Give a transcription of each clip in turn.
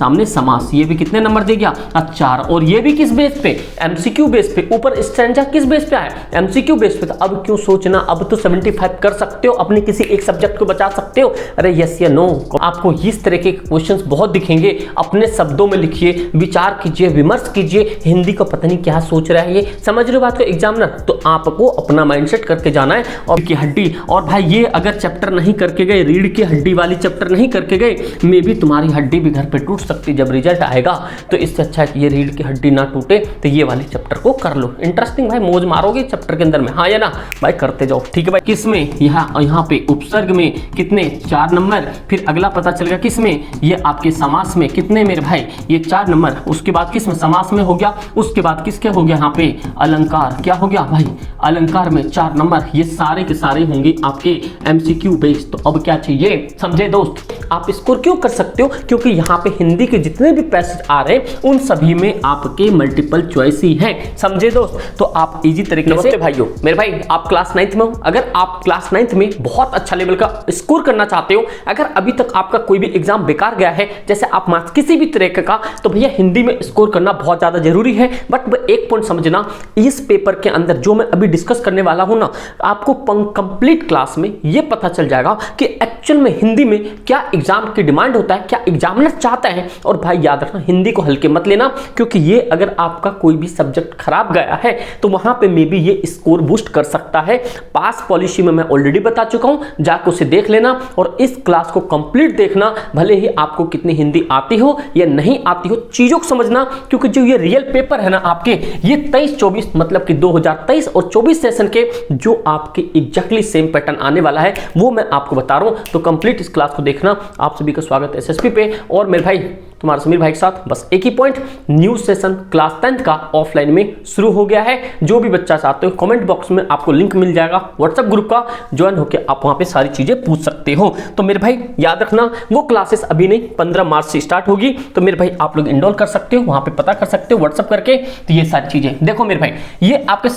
सामने समास, ये भी कितने नंबर दे गया? 4। और ये भी किस बेस पे? एमसीक्यू बेस पे। ऊपर स्टैंजा किस बेस पे आया? एमसीक्यू बेस पे। तो अब क्यों सोचना, अब तो 75 कर सकते हो, अपने किसी एक सब्जेक्ट को बचा सकते हो। अरे यस या नो, आपको इस तरह के क्वेश्चंस बहुत दिखेंगे, अपने शब्दों में लिखिए, विचार कीजिए, विमर्श कीजिए। हिंदी को पता नहीं क्या सोच रहा है ये, समझ रहे हो बात को एग्जामिनर? तो आपको अपना माइंडसेट करके जाना है। और की हड्डी, और भाई ये अगर चैप्टर नहीं करके गए, रीढ़ की हड्डी वाली चैप्टर नहीं करके गए, मे भी तुम्हारी हड्डी भी घर पे टूट सकती जब रिजल्ट आएगा। तो इससे अच्छा है कि ये रीढ़ की हड्डी ना टूटे, तो ये वाले चैप्टर को कर लो। इंटरेस्टिंग भाई, मौज मारोगे चैप्टर के अंदर में, हाँ या ना भाई? करते जाओ, ठीक है भाई। किसमें? यहाँ पे उपसर्ग में कितने? 4 नंबर। फिर अगला पता चलेगा किसमें? ये आपके समास में कितने मेरे भाई? ये 4 नंबर। उसके बाद किसमें? समास में हो गया। उसके बाद किसके हो गया? यहाँ पे अलंकार। क्या हो गया भाई? अलंकार में 4 नंबर। ये सारे के सारे होंगे आपके एमसीक्यू बेस्ड। तो अब क्या चाहिए? समझे दोस्त? आप स्कोर क्यों कर सकते हो? क्योंकि यहाँ पे हिंदी के जितने भी पैसेज आ रहे हैं उन सभी में आपके मल्टीपल चॉइस ही हैं। समझे दोस्त? तो आप इजी तरीके से भाइयों, मेरे भाई आप क्लास 9th में हो, अगर आप क्लास 9th में बहुत अच्छा लेवल का स्कोर करना चाहते हो, अगर अभी तक आपका कोई भी एग्जाम बेकार गया है, जैसे आप मार्क्स किसी भी तरह का, तो भैया हिंदी में स्कोर करना बहुत ज्यादा जरूरी है। बट एक पॉइंट समझना, इस पेपर के अंदर जो मैं अभी डिस्कस करने वाला हूं ना, आपको कंप्लीट क्लास में यह पता चल जाएगा कि एक्चुअल में हिंदी में क्या एग्जाम की डिमांड होता है, क्या एग्जामिनर चाहता है। और भाई याद रखना, हिंदी को हल्के मत लेना, क्योंकि ये अगर आपका कोई भी सब्जेक्ट खराब गया है तो वहां पे मे बी ये स्कोर बूस्ट कर सकता है। पास पॉलिसी में मैं ऑलरेडी बता चुका हूं, जाकर उसे देख लेना और इस क्लास को कंप्लीट देखना। भले ही आपको कितनी हिंदी आती हो या नहीं आती हो, चीजों को समझना, क्योंकि जो ये रियल पेपर है ना आपके, ये 23-24 मतलब कि 2023 और 24 सेशन के जो आपके एग्जैक्टली सेम पैटर्न आने वाला है, वो मैं आपको बता रहा हूं। तो कंप्लीट इस क्लास को देखना। आप सभी का स्वागत है एसएसपी पे। और मेरे भाई तुम्हारा समीर भाई के साथ बस एक ही point, new session class 10th का ऑफलाइन में शुरू हो गया है। जो भी बच्चा चाहते हो, कमेंट बॉक्स में आपको लिंक मिल जाएगा व्हाट्सएप ग्रुप का, ज्वाइन होकर आप वहां पे सारी चीजें पूछ सकते हो। तो मेरे भाई याद रखना, वो क्लासेस अभी नहीं, 15 मार्च से स्टार्ट होगी। तो मेरे भाई आप लोग इनरोल कर सकते हो, वहां पे पता कर सकते हो व्हाट्सएप करके। तो ये सारी चीजें देखो मेरे भाई, ये आपके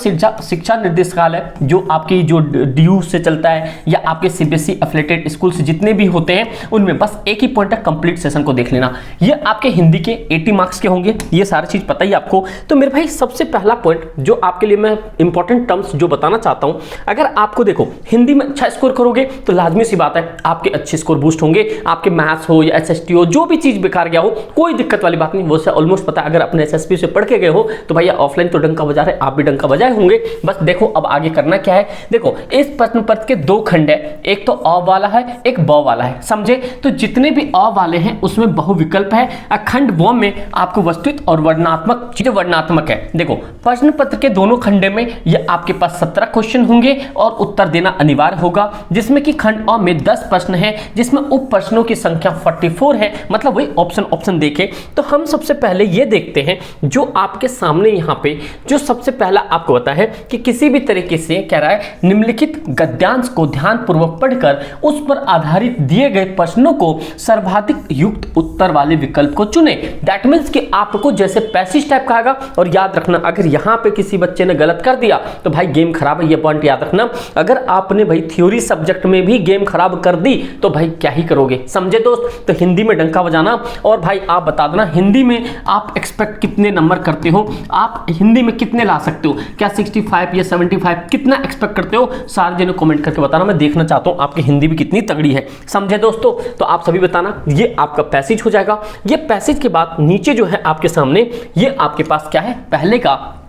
शिक्षा निर्देशालय जो आपकी जो DU से चलता है, या आपके CBSE एफिलिएटेड स्कूल से जितने भी होते हैं, उनमें बस एक ही पॉइंट है, कंप्लीट सेशन को देख लेना। ये आपके हिंदी के 80 मार्क्स के होंगे, ये सारी चीज पता ही आपको। तो मेरे भाई सबसे पहला पॉइंट जो आपके लिए मैं इंपॉर्टेंट टर्म्स जो बताना चाहता हूं, अगर आपको देखो हिंदी में अच्छा स्कोर करोगे तो लाजमी सी बात है आपके अच्छे स्कोर बूस्ट होंगे। आपके मैथ्स हो या SST हो, जो भी चीज बेकार गया हो, कोई दिक्कत वाली बात नहीं। वो से ऑलमोस्ट पता है, अगर अपने SSP से पढ़ के गए हो तो भैया ऑफलाइन तो डंका बजा रहे, आप भी डंका बजाए होंगे। बस देखो अब आगे करना क्या है। देखो इस प्रश्न पत्र के 2 खंड है, एक तो अ वाला है, एक ब वाला है। समझे? तो जितने भी अ वाले हैं उसमें बहुविकल्प है। खंड व में आपको वस्तुत और वर्णनात्मक चीजें, वर्णनात्मक है। देखो प्रश्न पत्र के दोनों खंडे में ये आपके पास 17 क्वेश्चन होंगे और उत्तर देना अनिवार्य होगा, जिसमें कि खंड अ में 10 प्रश्न है, जिसमें उप प्रश्नों की संख्या 44 है। मतलब वही ऑप्शन देखें तो हम सबसे पहले ये देखते हैं जो आपके सामने यहाँ पे जो सबसे पहला आपको पता है कि किसी भी तरीके से कह रहा है, निम्नलिखित गद्यांश को ध्यानपूर्वक पढ़कर उस पर आधारित दिए गए प्रश्नों को सर्वाधिक युक्त उत्तर वाले विकल्प को चुने। दैट मींस कि आपको जैसे पैसेज टाइप कहेगा। और याद रखना, अगर यहाँ पे किसी बच्चे ने गलत कर दिया तो भाई गेम खराब है, ये पॉइंट याद रखना। अगर आपने भाई थ्योरी सब्जेक्ट में भी गेम खराब कर दी तो भाई क्या ही करोगे। समझे दोस्त? तो हिंदी में डंका बजाना। और भाई आप बता देना, हिंदी में आप एक्सपेक्ट कितने नंबर करते हो, आप हिंदी में कितने ला सकते हो, क्या 65 या 75 कितना एक्सपेक्ट करते हो? सारे जने कमेंट करके बताना, मैं देखना चाहता हूं आपकी हिंदी भी कितनी तगड़ी है। समझे दोस्तों? तो आप सभी बताना। ये आपका पैसेज हो जाएगा। ये पैसेज के बाद नीचे जो है आपके सामने, ये आपके पास क्या है, पहले का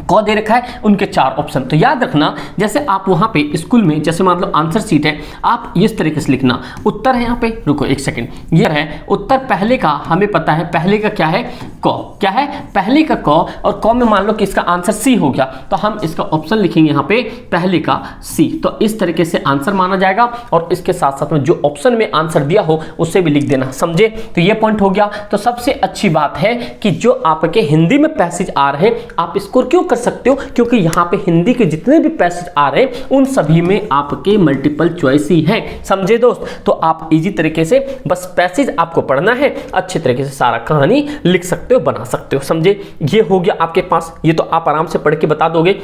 क दे रखा है, उनके 4 ऑप्शन। तो याद रखना, जैसे आप वहां पे स्कूल में जैसे मान लो आंसर शीट है, आप इस तरीके से लिखना। उत्तर है यहाँ पे, रुको एक सेकंड, ये है उत्तर पहले का, हमें पता है पहले का क्या है, क। क्या है पहले का क, और क में मान लो कि इसका आंसर सी हो गया, तो हम इसका ऑप्शन लिखेंगे यहाँ पे पहले का सी। तो इस तरीके से आंसर माना जाएगा। और इसके साथ साथ में जो ऑप्शन में आंसर दिया हो उसे भी लिख देना। समझे? तो ये पॉइंट हो गया। तो सबसे अच्छी बात है कि जो आपके हिंदी में पैसेज आ रहे हैं, आप स्कोर क्यों कर सकते हो, क्योंकि यहाँ पे हिंदी के जितने भी पैसेज आ रहे हैं उन सभी में आपके मल्टीपल चॉइस ही हैं। समझे दोस्त? तो आप इजी तरीके से बस पैसेज आपको पढ़ना है, अच्छे तरीके से सारा कहानी लिख सकते हो, बना सकते हो। समझे? ये हो गया आपके पास, ये तो आप आराम से पढ़ के बता दोगे।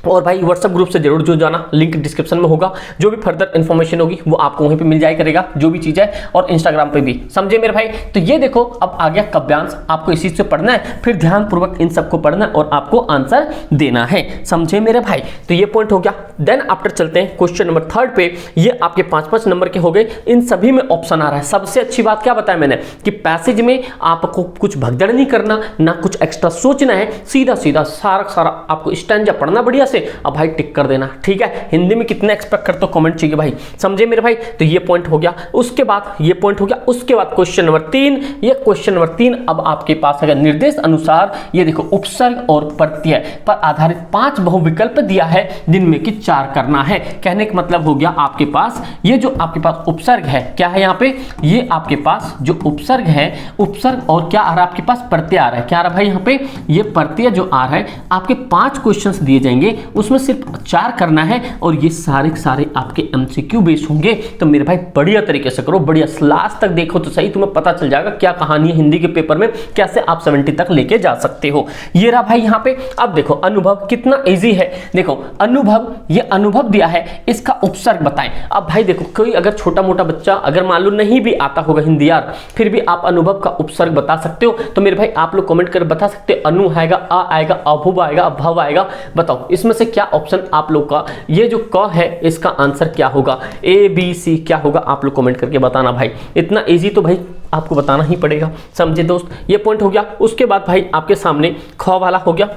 और भाई व्हाट्सएप ग्रुप से जरूर जुड़ जाना, लिंक डिस्क्रिप्शन में होगा। जो भी फर्दर इन्फॉर्मेशन होगी वो आपको वहीं पे मिल जाया करेगा, जो भी चीज़ है, और इंस्टाग्राम पे भी, समझे मेरे भाई। तो ये देखो अब आ गया काव्यांश, आपको इसी से पढ़ना है, फिर ध्यानपूर्वक इन सबको पढ़ना है और आपको आंसर देना है, समझे मेरे भाई। तो ये पॉइंट हो गया। देन आफ्टर चलते हैं क्वेश्चन नंबर 3 पे। ये आपके 5-5 नंबर के हो गए, इन सभी में ऑप्शन आ रहा है। सबसे अच्छी बात क्या बताया मैंने कि पैसेज में आपको कुछ भगदड़ नहीं करना, ना कुछ एक्स्ट्रा सोचना है, सीधा सीधा सारा आपको स्टैंजा पढ़ना बढ़िया से। अब भाई टिक कर देना, ठीक है। हिंदी में कितने एक्सपेक्ट करते हो कमेंट चाहिए भाई, समझे मेरे भाई। तो ये पॉइंट हो गया। उसके बाद ये पॉइंट हो गया। उसके बाद क्वेश्चन नंबर 3, ये क्वेश्चन नंबर 3 अब आपके पास अगर निर्देश अनुसार ये देखो उपसर्ग और प्रत्यय पर आधारित 5 बहुविकल्प दिया है, जिनमें कि 4 करना है। कहने का मतलब हो गया आपके पास ये जो आपके पास उपसर्ग है, क्या है यहाँ पे, ये आपके पास जो उपसर्ग है, उपसर्ग और क्या आ रहा है आपके पास, प्रत्यय आ रहा है। क्या आ रहा है भाई यहाँ पे, ये प्रत्यय जो आ रहा है आपके 5 क्वेश्चंस दिए जाएंगे, उसमें सिर्फ 4 करना है और ये सारे के सारे आपके एमसीक्यू बेस्ड होंगे। तो मेरे भाई बढ़िया तरीके से करो, बढ़िया लास्ट तक देखो तो सही, तुम्हें पता चल जाएगा क्या कहानी है हिंदी के पेपर में, कैसे आप 70 तक लेके जा सकते हो। ये रहा भाई यहाँ पे। अब देखो अनुभव कितना इजी है। देखो अनुभव, ये अनुभव दिया है, इसका उपसर्ग बताएं। अब भाई देखो कोई अगर छोटा मोटा बच्चा अगर मान लो नहीं भी आता होगा हिंदी यार, फिर भी आप अनुभव का उपसर्ग बता सकते हो। तो मेरे भाई आप लोग कमेंट कर बता सकते हो, अनु आएगा, आ आएगा, अभुव आएगा, अभव आएगा। बताओ इसमें से क्या ऑप्शन आप लोग का, ये जो क है इसका आंसर क्या होगा, ए बी सी क्या होगा, आप लोग कमेंट करके बताना भाई। इतना इजी तो भाई आपको बताना ही पड़ेगा, समझे दोस्त। ये पॉइंट हो गया। उसके बाद भाई आपके सामने ख वाला हो गया,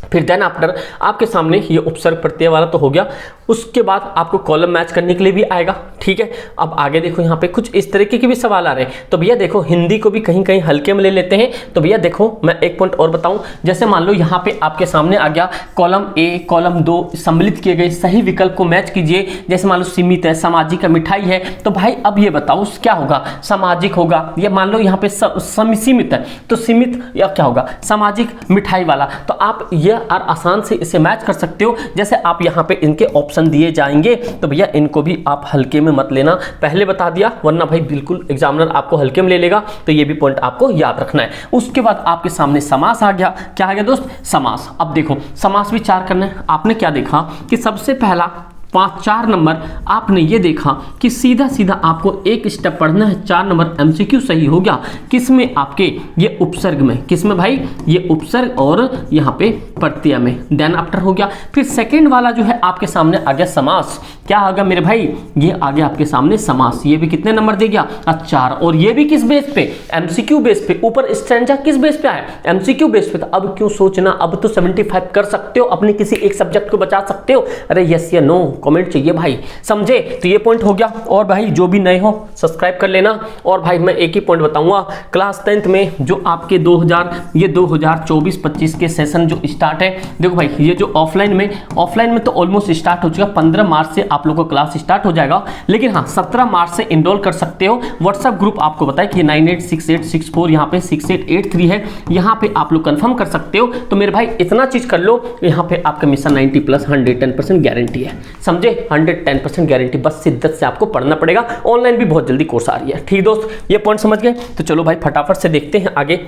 फिर देन आफ्टर आपके सामने ये उपसर्ग प्रत्यय वाला तो हो गया। उसके बाद आपको कॉलम मैच करने के लिए भी आएगा, ठीक है। अब आगे देखो यहाँ पे कुछ इस तरीके के भी सवाल आ रहे हैं। तो भैया देखो हिंदी को भी कहीं कहीं हल्के में ले लेते हैं। तो भैया देखो मैं एक पॉइंट और बताऊं, जैसे मान लो यहाँ पे आपके सामने आ गया कॉलम ए, कॉलम 2 सम्मिलित किए गए सही विकल्प को मैच कीजिए। जैसे मान लो सीमित है, सामाजिक है, मिठाई है। तो भाई अब ये बताओ क्या होगा, सामाजिक होगा। ये मान लो यहाँ पे सीमित है तो सीमित या क्या होगा, सामाजिक, मिठाई वाला। तो आप ये और आसान से इसे मैच कर सकते हो। जैसे आप यहाँ पे इनके ऑप्शन दिए जाएंगे तो भैया इनको भी आप हल्के में मत लेना, पहले बता दिया, वरना भाई बिल्कुल एग्जामिनर आपको हल्के में ले लेगा। तो ये भी पॉइंट आपको याद रखना है। उसके बाद आपके सामने समास आ गया। क्या आ गया दोस्त, समास। अब देखो समास भी 4 करना है। आपने क्या देखा कि सबसे पहला 4 नंबर आपने ये देखा कि सीधा सीधा आपको एक स्टेप पढ़ना है, 4 नंबर एमसीक्यू सही हो गया। किसमें, आपके ये उपसर्ग में, किसमें भाई, ये उपसर्ग और यहाँ पे प्रत्यय में। देन आफ्टर हो गया। फिर सेकंड वाला जो है आपके सामने आ गया समास। क्या आ गया मेरे भाई, ये आ गया आपके सामने समास। ये भी कितने नंबर दे गया, 4। और ये भी किस बेस पे, एमसीक्यू बेस पे। ऊपर स्ट्रेंजा किस बेस पे है, एमसीक्यू बेस पे। तो अब क्यों सोचना, अब तो 75 कर सकते हो, अपने किसी एक सब्जेक्ट को बचा सकते हो। अरे यस या नो कमेंट चाहिए भाई, समझे। तो ये पॉइंट हो गया। और भाई जो भी नए हो सब्सक्राइब कर लेना। और भाई मैं एक ही पॉइंट बताऊंगा, क्लास 10th में जो आपके 2024-25 के सेशन जो स्टार्ट है, देखो भाई ये जो ऑफलाइन में तो ऑलमोस्ट स्टार्ट हो चुका। 15 मार्च से आप लोगों को क्लास स्टार्ट हो जाएगा। लेकिन हाँ 17 मार्च से इनरोल कर सकते हो। व्हाट्सएप ग्रुप आपको बताया कि 986864 यहाँ पे 6883 है, यहाँ पे आप लोग कंफर्म कर सकते हो। तो मेरे भाई इतना चीज कर लो, यहाँ पे आपका मिशन 90+ 110% गारंटी है, समझे। 110% गारंटी, बस शिद्दत से आपको पढ़ना पड़ेगा। ऑनलाइन भी बहुत जल्दी कोर्स आ रही है, ठीक दोस्त। ये पॉइंट समझ गए। तो चलो भाई फटाफट से देखते हैं आगे।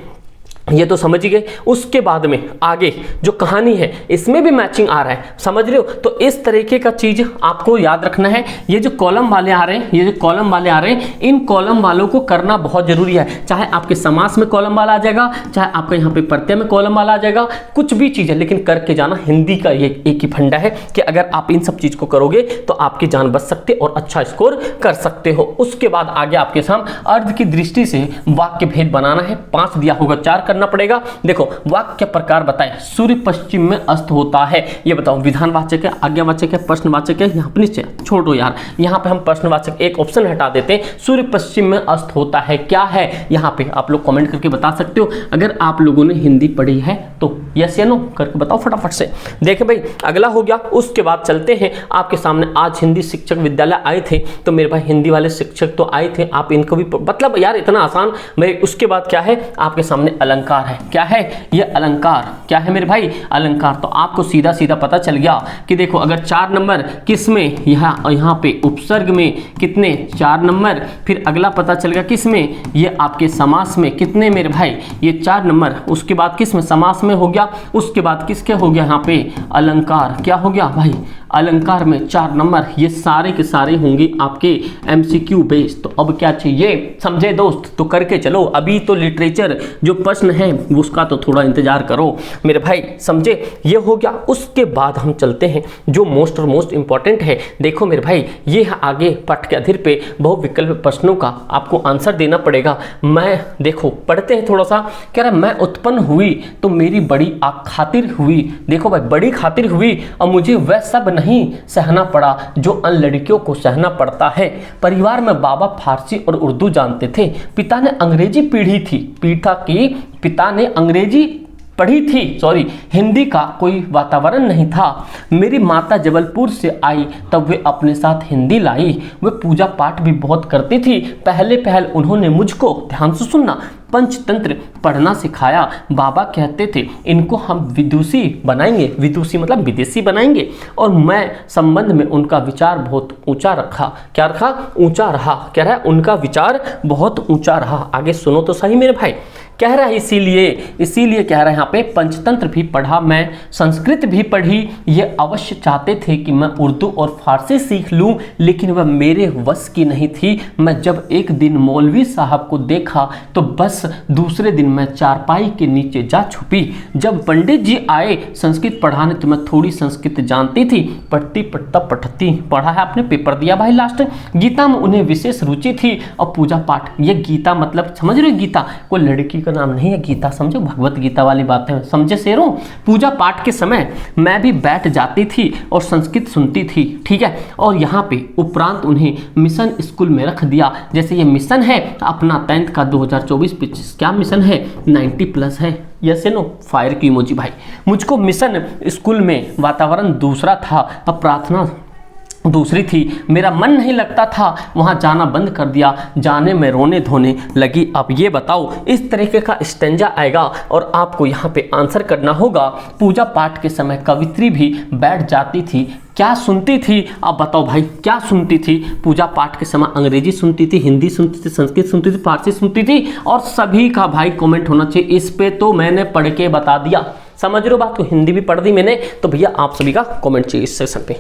ये तो समझ गए। उसके बाद में आगे जो कहानी है इसमें भी मैचिंग आ रहा है, समझ रहे हो। तो इस तरीके का चीज आपको याद रखना है। ये जो कॉलम वाले आ रहे हैं, ये जो कॉलम वाले आ रहे हैं, इन कॉलम वालों को करना बहुत जरूरी है। चाहे आपके समास में कॉलम वाला आ जाएगा, चाहे आपका यहाँ पे प्रत्यय में कॉलम वाला आ जाएगा, कुछ भी चीज है, लेकिन करके जाना। हिंदी का ये एक ही फंडा है कि अगर आप इन सब चीज को करोगे तो आपकी जान बच सकते और अच्छा स्कोर कर सकते हो। उसके बाद आगे आपके सामने अर्थ की दृष्टि से वाक्य भेद बनाना है। 5 दिया होगा, 4 करना पड़ेगा। देखो वाक्य प्रकार बताएं। सूर्य पश्चिम में अस्त होता है, ये बताओ विधानवाचक है, आज्ञावाचक है, प्रश्नवाचक है। यहाँ पे नीचे छोड़ो यार, यहाँ पे हम प्रश्नवाचक एक ऑप्शन हटा देते हैं। सूर्य पश्चिम में अस्त होता है क्या है, यहाँ पे आप लोग कमेंट करके बता सकते हो। अगर आप लोगों ने हिंदी पढ़ी है तो यस या नो करके बताओ फटाफट से। देखें भाई अगला हो गया। उसके बाद चलते हैं आपके सामने। आज हिंदी शिक्षक विद्यालय आए थे, तो मेरे भाई हिंदी वाले शिक्षक तो आए थे, आप इनको भी मतलब यार इतना आसान। मैं उसके बाद क्या है आपके सामने अलंकार अलंकार है। क्या है ये? अलंकार। क्या है मेरे भाई? अलंकार। तो आपको सीधा सीधा पता चल गया कि देखो अगर 4 नंबर किस में, यहाँ पे उपसर्ग में कितने? 4 नंबर। फिर अगला पता चल गया किस में? ये आपके समास में कितने मेरे भाई? ये 4 नंबर। उसके बाद किस में? समास में हो गया। उसके बाद किसके हो गया? यहाँ पे अलंकार। क्या हो गया भाई? अलंकार में 4 नंबर। ये सारे के सारे होंगे आपके एमसीक्यू बेस। तो अब क्या चाहिए? समझे दोस्त? तो करके चलो। अभी तो लिटरेचर जो प्रश्न है उसका तो थोड़ा इंतजार करो मेरे भाई, समझे? ये हो गया। उसके बाद हम चलते हैं जो मोस्ट और मोस्ट इंपॉर्टेंट है। देखो मेरे भाई, ये है आगे पाठ के अधीर पे बहुविकल्प प्रश्नों का आपको आंसर देना पड़ेगा। मैं देखो पढ़ते हैं थोड़ा सा। कह रहा मैं उत्पन्न हुई तो मेरी बड़ी खातिर हुई। देखो भाई, बड़ी खातिर हुई और मुझे वह सब नहीं सहना पड़ा जो अन लड़कियों को सहना पड़ता है। परिवार में बाबा फारसी और उर्दू जानते थे। पिता ने अंग्रेजी पिता ने अंग्रेजी पढ़ी थी, हिंदी का कोई वातावरण नहीं था। मेरी माता जबलपुर से आई तब वे अपने साथ हिंदी लाई। वे पूजा पाठ भी बहुत करती थी। पहले उन्होंने मुझको, ध्यान से सुनना, पंचतंत्र पढ़ना सिखाया। बाबा कहते थे इनको हम विदुषी बनाएंगे, विदुषी मतलब विदेशी बनाएंगे। और मैं संबंध में उनका विचार बहुत ऊंचा रखा। क्या रखा? ऊंचा रहा। कह रहा है उनका विचार बहुत ऊंचा रहा। आगे सुनो तो सही मेरे भाई। कह रहा है इसीलिए कह रहा है यहाँ पे पंचतंत्र भी पढ़ा मैं, संस्कृत भी पढ़ी। ये अवश्य चाहते थे कि मैं उर्दू और फारसी सीख लूं, लेकिन वह मेरे वश की नहीं थी। मैं जब एक दिन मौलवी साहब को देखा तो बस दूसरे दिन मैं चारपाई के नीचे जा छुपी। जब पंडित जी आए संस्कृत पढ़ाने तो मैं थोड़ी संस्कृत जानती थी। पढ़ती पढ़ा है आपने, पेपर दिया भाई लास्ट। गीता में उन्हें विशेष रुचि थी और पूजा पाठ। ये गीता मतलब समझ रहे हो? गीता कोई लड़की का नाम नहीं है गीता, समझो? भगवत गीता वाली बात है, समझे शेरों? पूजा पाठ के समय मैं भी बैठ जाती थी और संस्कृत सुनती थी, ठीक है? और यहाँ पे उपरांत उन्हें मिशन स्कूल में रख दिया। जैसे ये मिशन है अपना 10th का 2024-25, क्या मिशन है? 90+ है। Yes no? फायर की इमोजी भाई। मुझको मिशन स्कूल में वातावरण दूसरा था, अब प्रार्थना दूसरी थी। मेरा मन नहीं लगता था, वहाँ जाना बंद कर दिया। जाने में रोने धोने लगी। अब ये बताओ, इस तरीके का स्टेंजा आएगा और आपको यहाँ पे आंसर करना होगा। पूजा पाठ के समय कवित्री भी बैठ जाती थी। क्या सुनती थी? अब बताओ भाई, क्या सुनती थी पूजा पाठ के समय? अंग्रेजी सुनती थी, हिंदी सुनती थी, संस्कृत सुनती थी, फारसी सुनती थी। और सभी का भाई कमेंट होना चाहिए। इस पे तो मैंने पढ़ के बता दिया, समझ रहे हो बात को? हिंदी भी पढ़ दी मैंने, तो भैया आप सभी का कमेंट चाहिए इस सेक्शन पे,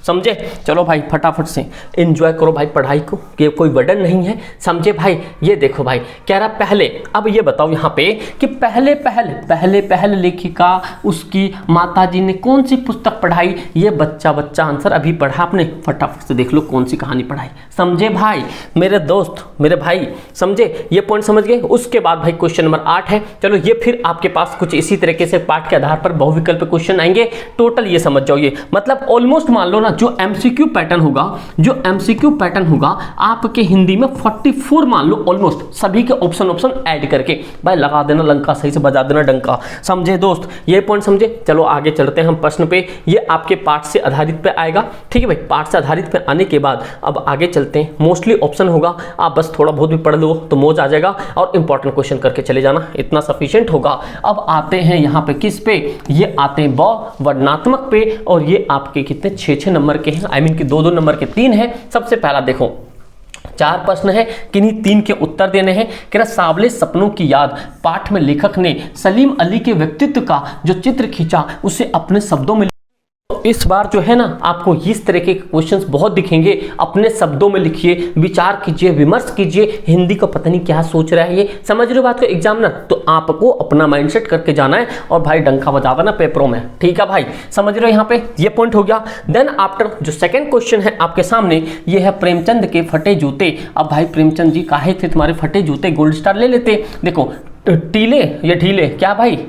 समझे? चलो भाई फटाफट से एंजॉय करो भाई पढ़ाई को, कि कोई बर्डन नहीं है, समझे भाई? ये देखो भाई, कह रहा पहले, अब ये बताओ यहाँ पे कि पहले लेखिका उसकी माताजी ने कौन सी पुस्तक पढ़ाई? ये बच्चा आंसर अभी पढ़ा आपने, फटाफट से देख लो कौन सी कहानी पढ़ाई, समझे भाई? मेरे दोस्त, मेरे भाई, समझे? ये पॉइंट समझ गए? उसके बाद भाई क्वेश्चन नंबर 8 है। चलो ये फिर आपके पास कुछ इसी तरीके से पाठ के आधार पर बहुविकल्प क्वेश्चन आएंगे। टोटल ये समझ जाओ, ये मतलब ऑलमोस्ट मान लो ना, जो एमसीक्यू पैटर्न होगा आपके हिंदी में 44 मान लो ऑलमोस्ट, सभी के ऑप्शन ऐड करके। भाई लगा देना लंका, सही से बजा देना डंका, समझे दोस्त? ये पॉइंट समझे? चलो आगे चलते हैं हम प्रश्न पे। ये आपके पाठ से आधारित पे आएगा, ठीक है भाई? पाठ से आधारित पे आने के बाद अब आगे चलते हैं। मोस्टली ऑप्शन होगा, आप बस थोड़ा बहुत भी पढ़ लो तो मौज आ जाएगा, और इंपॉर्टेंट क्वेश्चन करके चले जाना, इतना सफिशिएंट होगा। अब आते हैं यहाँ पे किस पे? ये आते हैं वर्णनात्मक पे, और ये आपके कितने 6 नंबर के हैं, आई मीन कि 2 नंबर के 3 हैं। सबसे पहला देखो, 4 प्रश्न है, किन्हीं 3 के उत्तर देने हैं। कह रहा सावले सपनों की याद। पाठ में लेखक ने सलीम अली के व्यक्तित्व का जो चित्र खींचा उसे अपने शब्दों में। इस बार जो है ना, आपको इस तरह के क्वेश्चंस बहुत दिखेंगे। अपने शब्दों में लिखिए, विचार कीजिए, विमर्श कीजिए। हिंदी का पता नहीं क्या सोच रहा है ये, समझ रहे हो बात को एग्जामिनर? तो आपको अपना माइंडसेट करके जाना है, और भाई डंका बजा देना पेपरों में, ठीक है भाई? समझ रहे हो? यहाँ पे ये पॉइंट हो गया। देन आफ्टर जो सेकंड क्वेश्चन है आपके सामने, ये है प्रेमचंद के फटे जूते। अब भाई प्रेमचंद जी काहे थे तुम्हारे फटे जूते? गोल्ड स्टार ले लेते। देखो टीले या ढीले, क्या भाई?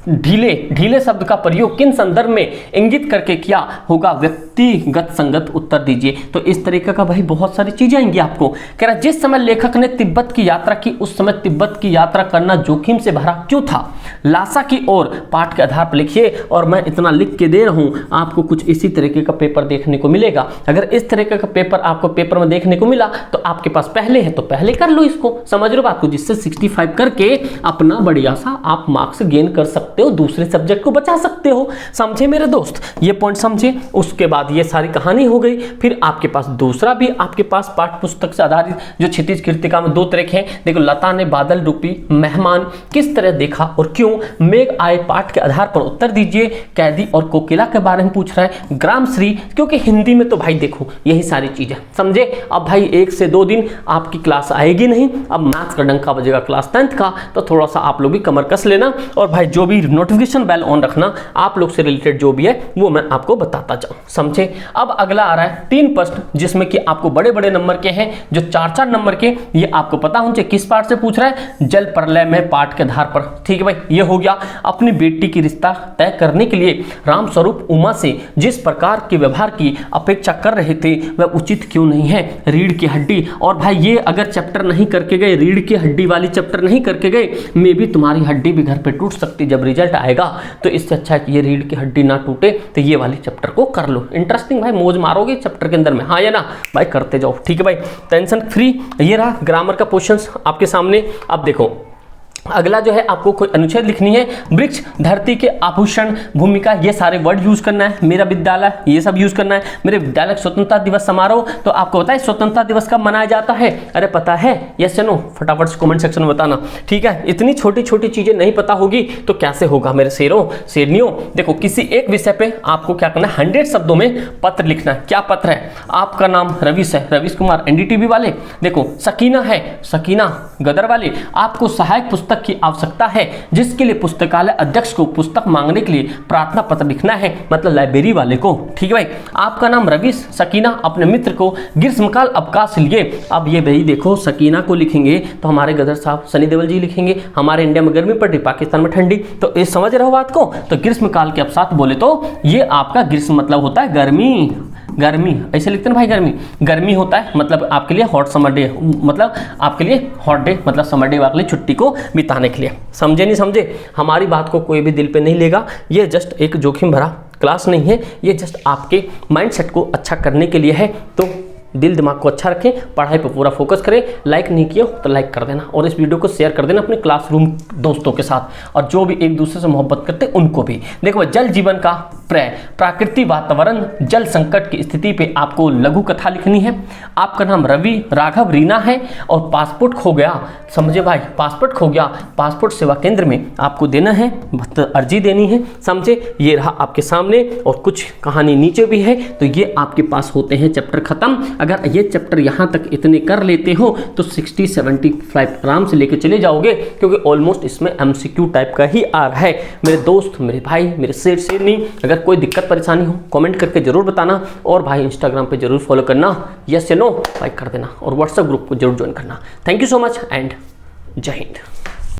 ढीले शब्द का प्रयोग किन संदर्भ में इंगित करके किया होगा, व्यक्तिगत संगत उत्तर दीजिए। तो इस तरीके का भाई बहुत सारी चीजें आएंगी आपको। कह रहा जिस समय लेखक ने तिब्बत की यात्रा की उस समय तिब्बत की यात्रा करना जोखिम से भरा क्यों था, लासा की ओर पाठ के आधार पर लिखिए। और मैं इतना लिख के दे रहा हूं, आपको कुछ इसी तरीके का पेपर देखने को मिलेगा। अगर इस तरीके का पेपर आपको पेपर में देखने को मिला तो आपके पास पहले है तो पहले कर लो इसको, समझ लो बात को, जिससे 65 करके अपना बढ़िया सा आप मार्क्स गेन कर सकते हो, दूसरे सब्जेक्ट को बचा सकते हो। समझे मेरे दोस्त, ये पॉइंट समझे। उसके बाद ये सारी कहानी हो गई। फिर आपके पास दूसरा भी आपके पास पाठ्य पुस्तक से आधारित जो क्षितिज कृतिका में 2 तरह हैं। देखो, लता ने बादल रूपी मेहमान किस तरह देखा और क्यों, मेघ आए पाठ के आधार पर उत्तर दीजिए, कैदी और कोकिला के बारे में पूछ रहा है, ग्राम श्री, क्योंकि हिंदी में तो भाई देखो यही सारी चीजें समझे। अब भाई 1 से 2 दिन आपकी क्लास आएगी नहीं, अब मैथ्स का डंका बजेगा क्लास 10th का, तो थोड़ा सा आप लोग भी कमर कस लेना। और भाई जो भी नोटिफिकेशन बेल ऑन रखना, आप लोग से रिलेटेड जो भी है वो मैं आपको बताता जाऊं, समझे। अब अगला आ रहा है 3 प्रश्न, जिसमें कि आपको बड़े बड़े नंबर के हैं, जो 4-4 नंबर के, ये आपको पता होना चाहिए किस पाठ से पूछ रहा है, जल प्रलय में पाठ के आधार पर। ठीक है भाई, ये हो गया। अपनी बेटी की रिश्ता तय करने के लिए राम स्वरूप उमा से जिस प्रकार के व्यवहार की अपेक्षा कर रहे थे वह उचित क्यों नहीं है, रीढ़ की हड्डी। और भाई ये अगर चैप्टर नहीं करके गए, रीढ़ की हड्डी वाली चैप्टर नहीं करके गए, मे भी तुम्हारी हड्डी भी घर पे टूट सकती जब रिजल्ट आएगा। तो इससे अच्छा है कि ये रीढ़ की हड्डी ना टूटे, तो ये वाली चैप्टर को कर लो। इंटरेस्टिंग भाई, मौज मारोगे चैप्टर के अंदर में, हाँ या ना भाई, करते जाओ। ठीक है भाई, टेंशन फ्री। ये रहा ग्रामर का क्वेश्चंस आपके सामने। अब देखो अगला जो है आपको कोई अनुच्छेद लिखनी है, वृक्ष, धरती के आभूषण, भूमिका, ये सारे वर्ड यूज करना है। मेरा विद्यालय, ये सब यूज करना है। मेरे विद्यालय स्वतंत्रता दिवस समारोह, तो आपको पता है स्वतंत्रता दिवस कब मनाया जाता है? अरे पता है? यस या नो, फटाफट से कमेंट सेक्शन में बताना। ठीक है, इतनी छोटी छोटी चीजें नहीं पता होगी तो कैसे होगा मेरे शेरों शेरनियों। देखो, किसी एक विषय पे आपको क्या करना है, 100 शब्दों में पत्र लिखना है। क्या पत्र है? आपका नाम रविश है, रविश कुमार, एनडीटीवी वाले। देखो, सकीना है, सकीना गदर वाले। आपको सहायक पुस्तक की आवश्यकता है, जिसके लिए पुस्तकालय अध्यक्ष को पुस्तक मांगने के लिए प्रार्थना पत्र लिखना है, मतलब लाइब्रेरी वाले को। ठीक है भाई, आपका नाम रविश, सकीना अपने मित्र को ग्रीष्मकाल अवकाश लिए। अब ये भाई देखो, सकीना को लिखेंगे तो हमारे गदर साहब सनी देओल जी लिखेंगे। हमारे इंडिया में गर्मी पड़ रही, पाकिस्तान में ठंडी, तो ये समझ रहे हो बात को। तो ग्रीष्मकाल के अवकाश बोले तो ये आपका ग्रीष्म मतलब होता है गर्मी, गर्मी ऐसे लिखते हैं भाई, गर्मी गर्मी होता है, मतलब आपके लिए हॉट समर डे, मतलब आपके लिए हॉट डे मतलब समर डे वाली छुट्टी को बिताने के लिए। समझे नहीं समझे? हमारी बात को कोई भी दिल पे नहीं लेगा, ये जस्ट एक जोखिम भरा क्लास नहीं है, ये जस्ट आपके माइंडसेट को अच्छा करने के लिए है। तो दिल दिमाग को अच्छा रखें, पढ़ाई पर पूरा फोकस करें। लाइक नहीं किया तो लाइक कर देना और इस वीडियो को शेयर कर देना अपने क्लासरूम दोस्तों के साथ, और जो भी एक दूसरे से मोहब्बत करते उनको भी। देखो, जल जीवन का प्राकृतिक वातावरण, जल संकट की स्थिति पे आपको लघु कथा लिखनी है। आपका नाम रवि राघव रीना है और पासपोर्ट खो गया। समझे भाई, पासपोर्ट खो गया, पासपोर्ट सेवा केंद्र में आपको देना है, अर्जी देनी है। समझे, ये रहा आपके सामने और कुछ कहानी नीचे भी है। तो ये आपके पास होते हैं चैप्टर खत्म। अगर ये चैप्टर यहाँ तक इतने कर लेते हो तो 60-75 आराम से लेके चले जाओगे, क्योंकि ऑलमोस्ट इसमें एमसीक्यू टाइप का ही आ रहा है। मेरे दोस्त, मेरे भाई, मेरे शेर शेरनी, अगर कोई दिक्कत परेशानी हो कमेंट करके जरूर बताना, और भाई इंस्टाग्राम पे जरूर फॉलो करना, यस या नो लाइक कर देना, और व्हाट्सएप ग्रुप को जरूर ज्वाइन करना। Thank you so much and जय हिंद।